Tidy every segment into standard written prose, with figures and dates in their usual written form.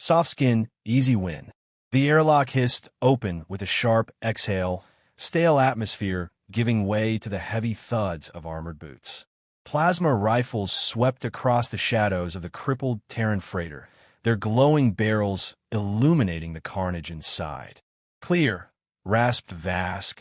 Soft skin, easy win. The airlock hissed open with a sharp exhale, stale atmosphere giving way to the heavy thuds of armored boots. Plasma rifles swept across the shadows of the crippled Terran freighter, their glowing barrels illuminating the carnage inside. Clear, rasped Vask,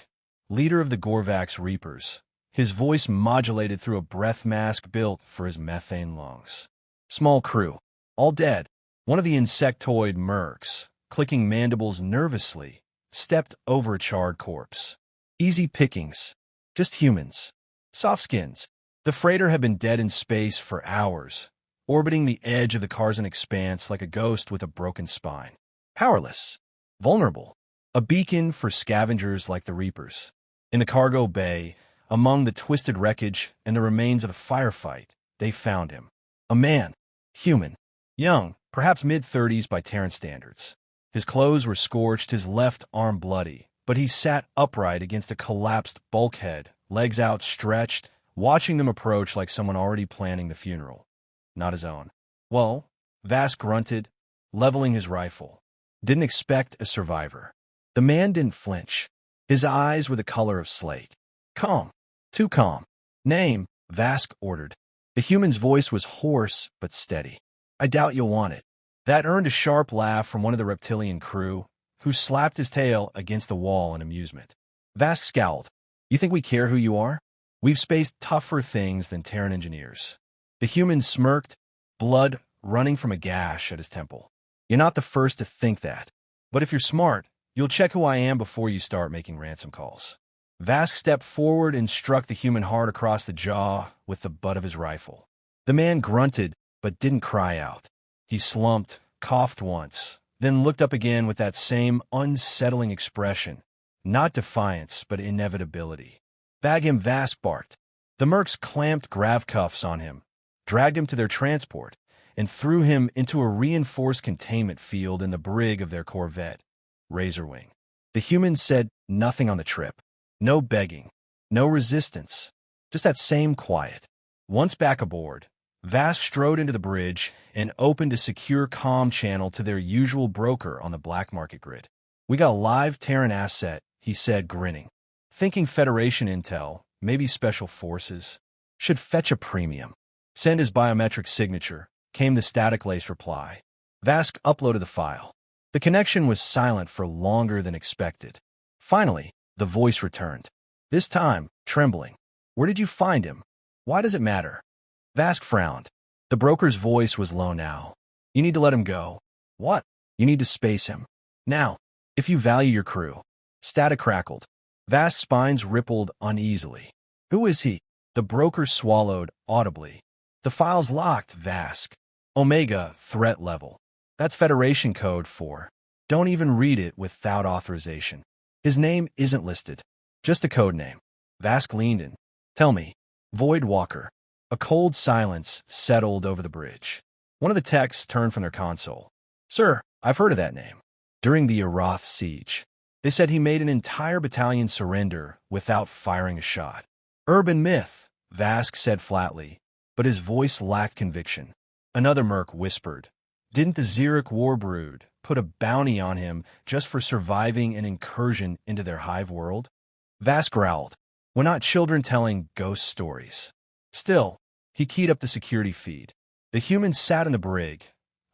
leader of the Gorvax Reapers, his voice modulated through a breath mask built for his methane lungs. Small crew, all dead. One of the insectoid mercs, clicking mandibles nervously, stepped over a charred corpse. Easy pickings. Just humans. Soft skins. The freighter had been dead in space for hours, orbiting the edge of the Karsan expanse like a ghost with a broken spine. Powerless. Vulnerable. A beacon for scavengers like the Reapers. In the cargo bay, among the twisted wreckage and the remains of a firefight, they found him. A man. Human. Young, perhaps mid-30s by Terran standards. His clothes were scorched, his left arm bloody, but he sat upright against a collapsed bulkhead, legs outstretched, watching them approach like someone already planning the funeral. Not his own. Well, Vask grunted, leveling his rifle. Didn't expect a survivor. The man didn't flinch. His eyes were the color of slate. Calm. Too calm. Name, Vask ordered. The human's voice was hoarse but steady. I doubt you'll want it. That earned a sharp laugh from one of the reptilian crew, who slapped his tail against the wall in amusement. Vask scowled. You think we care who you are? We've spaced tougher things than Terran engineers. The human smirked, blood running from a gash at his temple. You're not the first to think that. But if you're smart, you'll check who I am before you start making ransom calls. Vask stepped forward and struck the human hard across the jaw with the butt of his rifle. The man grunted, but didn't cry out. He slumped, coughed once, then looked up again with that same unsettling expression. Not defiance, but inevitability. Bag him, Vask barked. The mercs clamped grav cuffs on him, dragged him to their transport, and threw him into a reinforced containment field in the brig of their corvette, Razorwing. The humans said nothing on the trip. No begging, no resistance, just that same quiet. Once back aboard, Vask strode into the bridge and opened a secure comm channel to their usual broker on the black market grid. We got a live Terran asset, he said, grinning. Thinking Federation intel, maybe special forces. Should fetch a premium. Send his biometric signature, came the static-laced reply. Vask uploaded the file. The connection was silent for longer than expected. Finally, the voice returned. This time, trembling. Where did you find him? Why does it matter? Vask frowned. The broker's voice was low now. You need to let him go. What? You need to space him. Now, if you value your crew. Static crackled. Vask's spines rippled uneasily. Who is he? The broker swallowed audibly. The file's locked, Vask. Omega, threat level. That's Federation code for. Don't even read it without authorization. His name isn't listed. Just a code name. Vask leaned in. Tell me. Voidwalker. A cold silence settled over the bridge. One of the techs turned from their console. Sir, I've heard of that name. During the Arath siege, they said he made an entire battalion surrender without firing a shot. Urban myth, Vask said flatly, but his voice lacked conviction. Another merc whispered. Didn't the Xeric Warbrood put a bounty on him just for surviving an incursion into their hive world? Vask growled. We're not children telling ghost stories. Still, he keyed up the security feed. The human sat in the brig,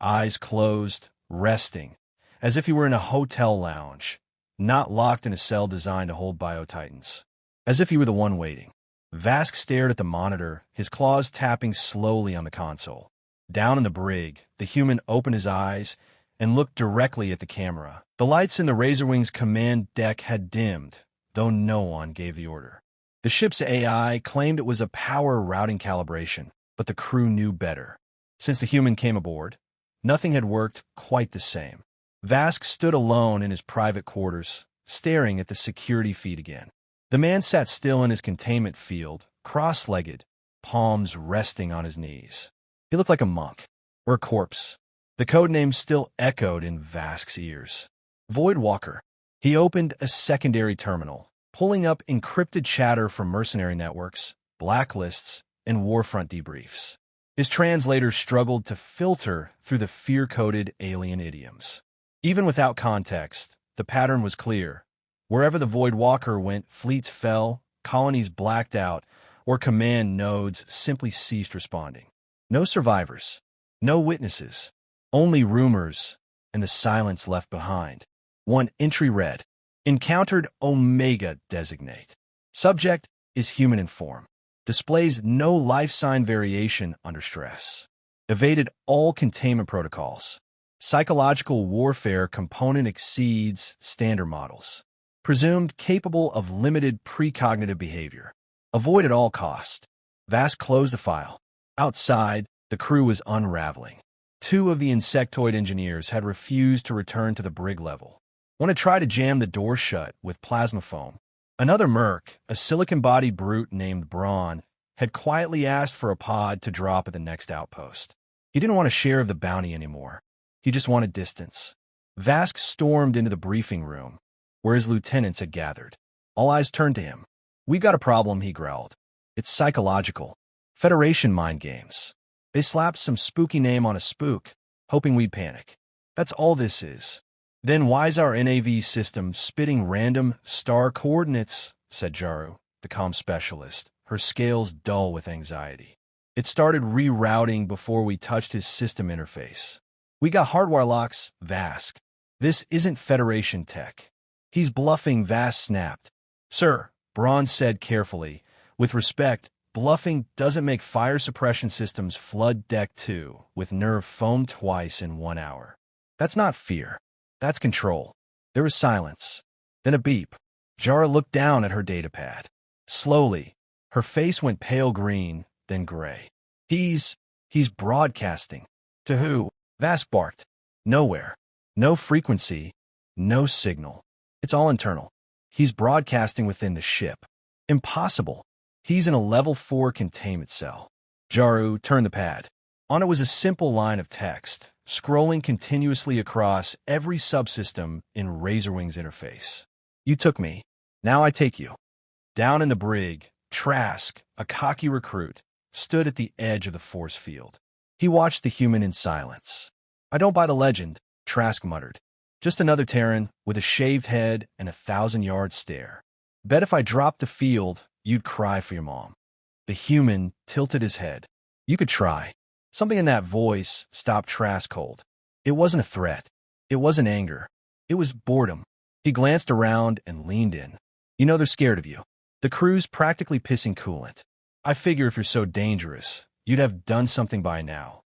eyes closed, resting, as if he were in a hotel lounge, not locked in a cell designed to hold biotitans. As if he were the one waiting. Vask stared at the monitor, his claws tapping slowly on the console. Down in the brig, the human opened his eyes and looked directly at the camera. The lights in the Razorwing's command deck had dimmed, though no one gave the order. The ship's AI claimed it was a power routing calibration, but the crew knew better. Since the human came aboard, nothing had worked quite the same. Vask stood alone in his private quarters, staring at the security feed again. The man sat still in his containment field, cross-legged, palms resting on his knees. He looked like a monk, or a corpse. The codename still echoed in Vask's ears. Voidwalker. He opened a secondary terminal, pulling up encrypted chatter from mercenary networks, blacklists, and warfront debriefs. His translator struggled to filter through the fear-coded alien idioms. Even without context, the pattern was clear. Wherever the Voidwalker went, fleets fell, colonies blacked out, or command nodes simply ceased responding. No survivors, no witnesses, only rumors and the silence left behind. One entry read, "Encountered Omega designate. Subject is human in form. Displays no life sign variation under stress. Evaded all containment protocols. Psychological warfare component exceeds standard models. Presumed capable of limited precognitive behavior. Avoid at all cost." Vast closed the file. Outside, the crew was unraveling. Two of the insectoid engineers had refused to return to the brig level. One had tried to jam the door shut with plasma foam. Another merc, a silicon-bodied brute named Braun, had quietly asked for a pod to drop at the next outpost. He didn't want a share of the bounty anymore. He just wanted distance. Vask stormed into the briefing room, where his lieutenants had gathered. All eyes turned to him. "We've got a problem," he growled. "It's psychological. Federation mind games. They slapped some spooky name on a spook, hoping we'd panic. That's all this is." "Then why's our NAV system spitting random star coordinates?" said Jaru, the comm specialist, her scales dull with anxiety. "It started rerouting before we touched his system interface. We got hardwire locks." "Vask, this isn't Federation tech." "He's bluffing," Vask snapped. "Sir," Braun said carefully, "with respect, bluffing doesn't make fire suppression systems flood Deck 2 with nerve foam twice in 1 hour. That's not fear. That's control." There was silence. Then a beep. Jara looked down at her datapad. Slowly, her face went pale green, then gray. He's broadcasting." "To who?" Vask barked. "Nowhere. No frequency. No signal. It's all internal. He's broadcasting within the ship." "Impossible. He's in a level 4 containment cell." Jaru turned the pad. On it was a simple line of text, scrolling continuously across every subsystem in Razorwing's interface. "You took me. Now I take you." Down in the brig, Trask, a cocky recruit, stood at the edge of the force field. He watched the human in silence. "I don't buy the legend," Trask muttered. "Just another Terran with a shaved head and a 1,000-yard stare. Bet if I dropped the field, you'd cry for your mom." The human tilted his head. "You could try." Something in that voice stopped Trask cold. It wasn't a threat. It wasn't anger. It was boredom. He glanced around and leaned in. "You know they're scared of you. The crew's practically pissing coolant. I figure if you're so dangerous, you'd have done something by now."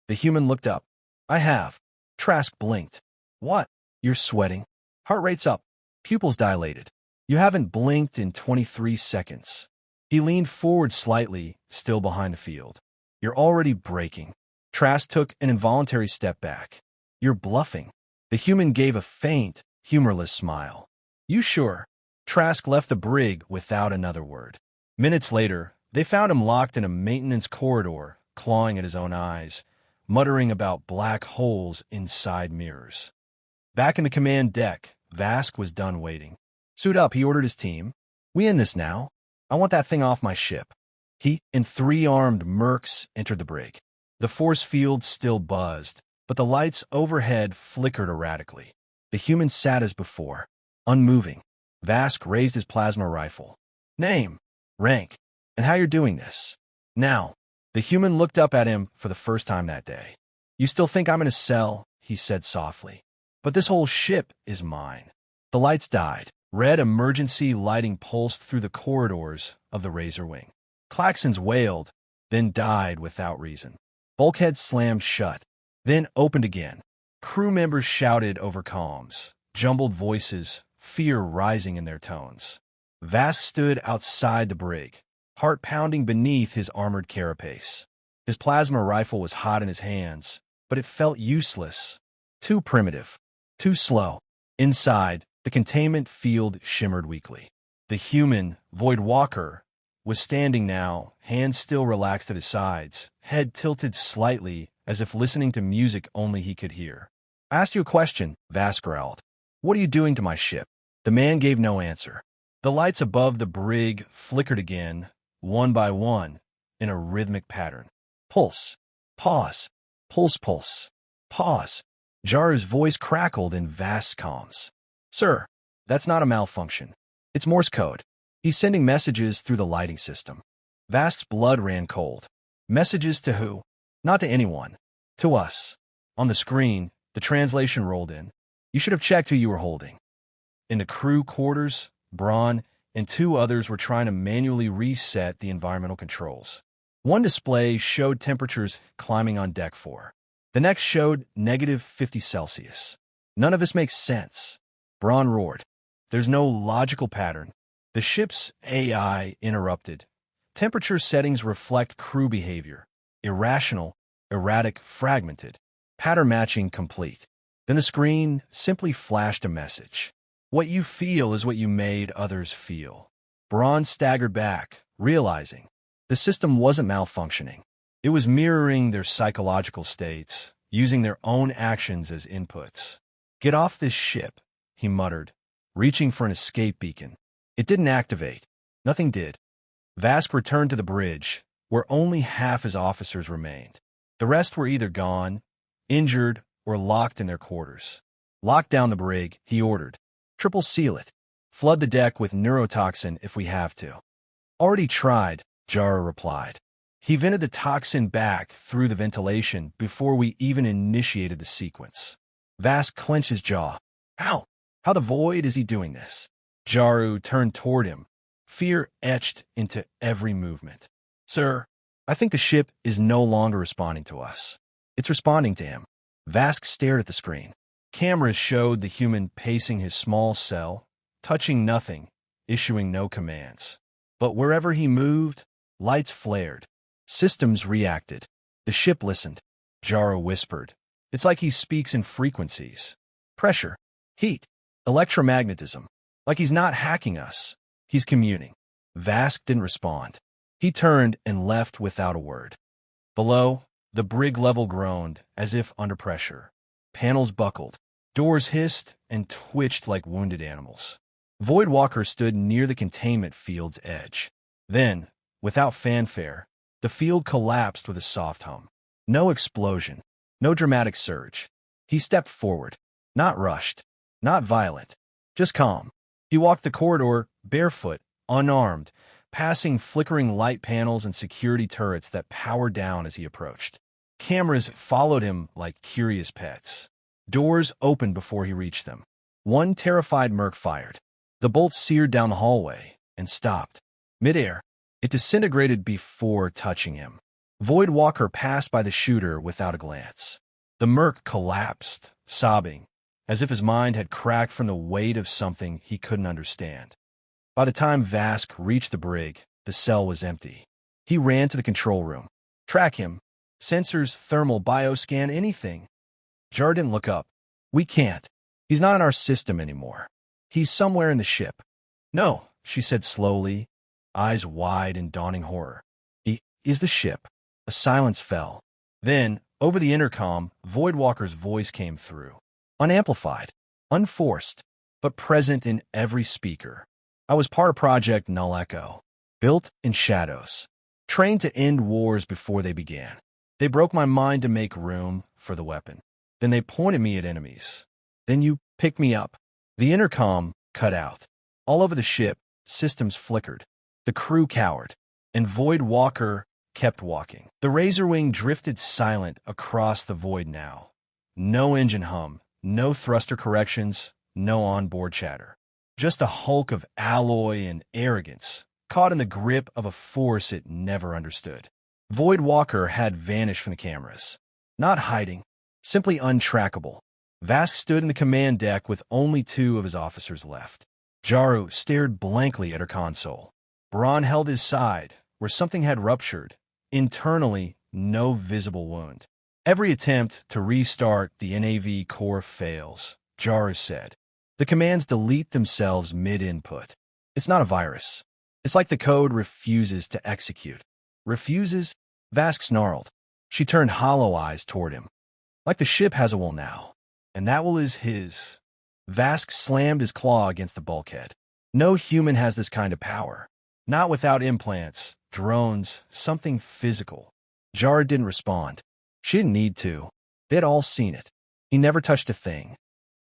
The human looked up. "I have." Trask blinked. "What?" "You're sweating. Heart rate's up. Pupils dilated. You haven't blinked in 23 seconds." He leaned forward slightly, still behind the field. "You're already breaking." Trask took an involuntary step back. "You're bluffing." The human gave a faint, humorless smile. "You sure?" Trask left the brig without another word. Minutes later, they found him locked in a maintenance corridor, clawing at his own eyes, muttering about black holes inside mirrors. Back in the command deck, Vask was done waiting. "Suit up," he ordered his team. "We in this now. I want that thing off my ship." He and 3 armed mercs entered the brig. The force field still buzzed, but the lights overhead flickered erratically. The human sat as before, unmoving. Vask raised his plasma rifle. "Name, rank, and how you're doing this." "Now." The human looked up at him for the first time that day. "You still think I'm in a cell?" he said softly. "But this whole ship is mine." The lights died. Red emergency lighting pulsed through the corridors of the Razorwing. Klaxons wailed, then died without reason. Bulkheads slammed shut, then opened again. Crew members shouted over comms, jumbled voices, fear rising in their tones. Vask stood outside the brig, heart pounding beneath his armored carapace. His plasma rifle was hot in his hands, but it felt useless. Too primitive. Too slow. Inside, the containment field shimmered weakly. The human, Voidwalker, was standing now, hands still relaxed at his sides, head tilted slightly as if listening to music only he could hear. "I asked you a question," Vask growled. "What are you doing to my ship?" The man gave no answer. The lights above the brig flickered again, one by one, in a rhythmic pattern. Pulse. Pause. Pulse. Pause. Jaru's voice crackled in vast calms. Sir, that's not a malfunction. It's Morse code. He's sending messages through the lighting system. Vask's blood ran cold. Messages to who? Not to anyone. To us. On the screen, the translation rolled in. You should have checked who you were holding. In the crew quarters, Braun and two others were trying to manually reset the environmental controls. One display showed temperatures climbing on deck 4. The next showed -50°C. None of this makes sense. Braun roared. There's no logical pattern. The ship's AI interrupted. Temperature settings reflect crew behavior. Irrational, erratic, fragmented. Pattern matching complete. Then the screen simply flashed a message. What you feel is what you made others feel. Braun staggered back, realizing the system wasn't malfunctioning. It was mirroring their psychological states, using their own actions as inputs. Get off this ship, he muttered, reaching for an escape beacon. It didn't activate. Nothing did. Vask returned to the bridge, where only half his officers remained. The rest were either gone, injured, or locked in their quarters. Lock down the brig, he ordered. Triple seal it. Flood the deck with neurotoxin if we have to. Already tried, Jaru replied. He vented the toxin back through the ventilation before we even initiated the sequence. Vask clenched his jaw. How? How the void is he doing this? Jaru turned toward him, fear etched into every movement. Sir, I think the ship is no longer responding to us. It's responding to him. Vask stared at the screen. Cameras showed the human pacing his small cell, touching nothing, issuing no commands. But wherever he moved, lights flared. Systems reacted. The ship listened. Jaru whispered. It's like he speaks in frequencies. Pressure, heat, electromagnetism. Like he's not hacking us. He's communing. Vask didn't respond. He turned and left without a word. Below, the brig level groaned, as if under pressure. Panels buckled. Doors hissed and twitched like wounded animals. Voidwalker stood near the containment field's edge. Then, without fanfare, the field collapsed with a soft hum. No explosion. No dramatic surge. He stepped forward. Not rushed. Not violent. Just calm. He walked the corridor, barefoot, unarmed, passing flickering light panels and security turrets that powered down as he approached. Cameras followed him like curious pets. Doors opened before he reached them. One terrified merc fired. The bolt seared down the hallway and stopped. Midair, it disintegrated before touching him. Voidwalker passed by the shooter without a glance. The merc collapsed, sobbing, as if his mind had cracked from the weight of something he couldn't understand. By the time Vask reached the brig, the cell was empty. He ran to the control room. Track him. Sensors, thermal, bioscan, anything. Jar didn't look up. We can't. He's not in our system anymore. He's somewhere in the ship. No, she said slowly, eyes wide in dawning horror. He is the ship. A silence fell. Then, over the intercom, Voidwalker's voice came through. Unamplified, unforced, but present in every speaker. I was part of Project Null Echo, built in shadows, trained to end wars before they began. They broke my mind to make room for the weapon. Then they pointed me at enemies. Then you picked me up. The intercom cut out. All over the ship, systems flickered. The crew cowered, and Voidwalker kept walking. The Razorwing drifted silent across the void now. No engine hum, no thruster corrections, no onboard chatter. Just a hulk of alloy and arrogance, caught in the grip of a force it never understood. Voidwalker had vanished from the cameras. Not hiding, simply untrackable. Vask stood in the command deck with only two of his officers left. Jaru stared blankly at her console. Braun held his side, where something had ruptured. Internally, no visible wound. Every attempt to restart the NAV core fails, Jaru said. The commands delete themselves mid-input. It's not a virus. It's like the code refuses to execute. Refuses? Vask snarled. She turned hollow eyes toward him. Like the ship has a will now. And that will is his. Vask slammed his claw against the bulkhead. No human has this kind of power. Not without implants, drones, something physical. Jaru didn't respond. She didn't need to. They'd all seen it. He never touched a thing.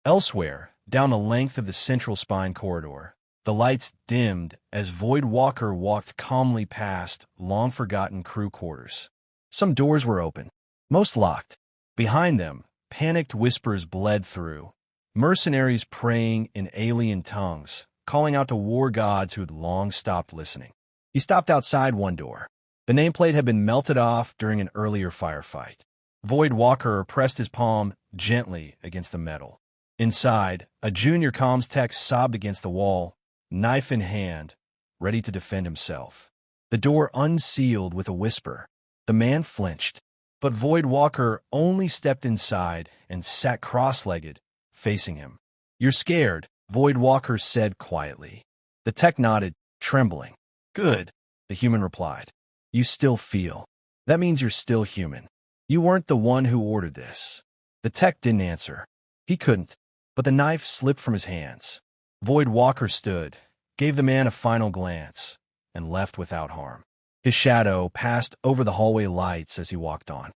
Elsewhere, down the length of the central spine corridor, the lights dimmed as Voidwalker walked calmly past long-forgotten crew quarters. Some doors were open, most locked. Behind them, panicked whispers bled through. Mercenaries praying in alien tongues, calling out to war gods who had long stopped listening. He stopped outside one door. The nameplate had been melted off during an earlier firefight. Voidwalker pressed his palm gently against the metal. Inside, a junior comms tech sobbed against the wall, knife in hand, ready to defend himself. The door unsealed with a whisper. The man flinched, but Voidwalker only stepped inside and sat cross-legged, facing him. "You're scared," Voidwalker said quietly. The tech nodded, trembling. "Good," the human replied. "You still feel. That means you're still human. You weren't the one who ordered this." The tech didn't answer. He couldn't, but the knife slipped from his hands. Voidwalker stood, gave the man a final glance, and left without harm. His shadow passed over the hallway lights as he walked on.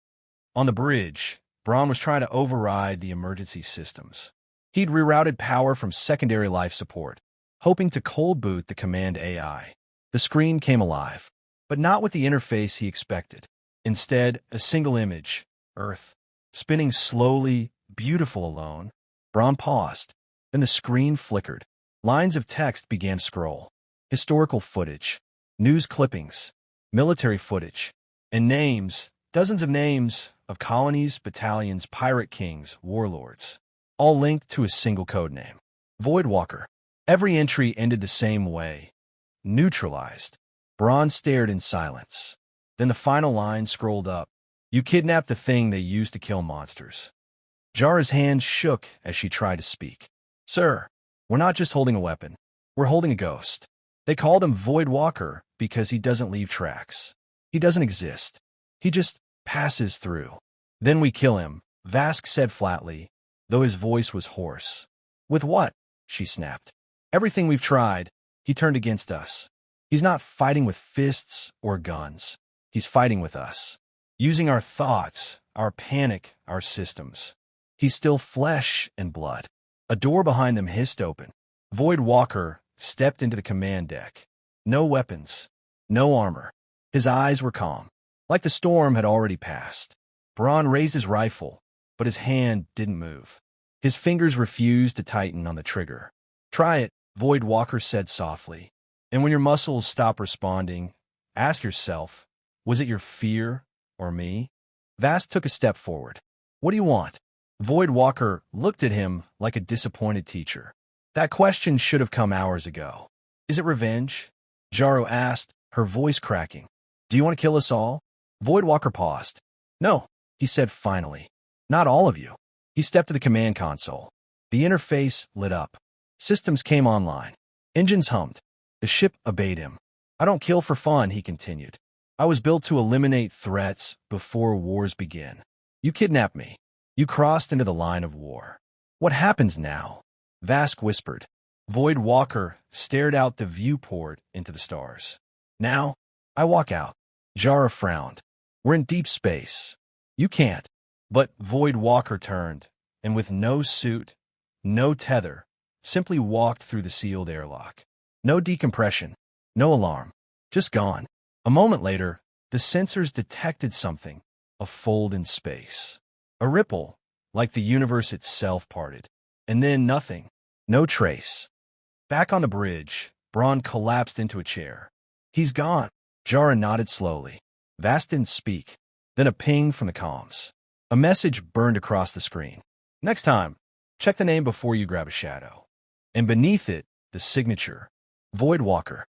On the bridge, Braun was trying to override the emergency systems. He'd rerouted power from secondary life support, hoping to cold boot the command AI. The screen came alive, but not with the interface he expected. Instead, a single image, Earth, spinning slowly, beautiful alone. Braun paused. Then the screen flickered. Lines of text began to scroll. Historical footage, news clippings, military footage, and names, dozens of names of colonies, battalions, pirate kings, warlords, all linked to a single codename. Voidwalker. Every entry ended the same way. Neutralized. Braun stared in silence. Then the final line scrolled up. "You kidnapped the thing they used to kill monsters." Jara's hand shook as she tried to speak. "Sir, we're not just holding a weapon. We're holding a ghost. They called him Voidwalker because he doesn't leave tracks. He doesn't exist. He just passes through. Then we kill him," Vask said flatly, though his voice was hoarse. "With what?" she snapped. "Everything we've tried. He turned against us. He's not fighting with fists or guns. He's fighting with us. Using our thoughts, our panic, our systems. He's still flesh and blood." A door behind them hissed open. Voidwalker stepped into the command deck. No weapons, no armor. His eyes were calm, like the storm had already passed. Braun raised his rifle, but his hand didn't move. His fingers refused to tighten on the trigger. "Try it," Voidwalker said softly. "And when your muscles stop responding, ask yourself, was it your fear or me?" Vast took a step forward. "What do you want?" Voidwalker looked at him like a disappointed teacher. "That question should have come hours ago." "Is it revenge?" Jaro asked, her voice cracking. "Do you want to kill us all?" Voidwalker paused. "No," he said finally. "Not all of you." He stepped to the command console. The interface lit up. Systems came online. Engines hummed. The ship obeyed him. "I don't kill for fun," he continued. "I was built to eliminate threats before wars begin. You kidnapped me. You crossed into the line of war. What happens now?" Vask whispered. Voidwalker stared out the viewport into the stars. "Now, I walk out." Jara frowned. "We're in deep space. You can't." But Voidwalker turned, and with no suit, no tether, simply walked through the sealed airlock. No decompression, no alarm, just gone. A moment later, the sensors detected something, a fold in space. A ripple, like the universe itself parted. And then nothing, no trace. Back on the bridge, Braun collapsed into a chair. "He's gone." Jara nodded slowly. Vast didn't speak. Then a ping from the comms. A message burned across the screen. "Next time, check the name before you grab a shadow." And beneath it, the signature, Voidwalker.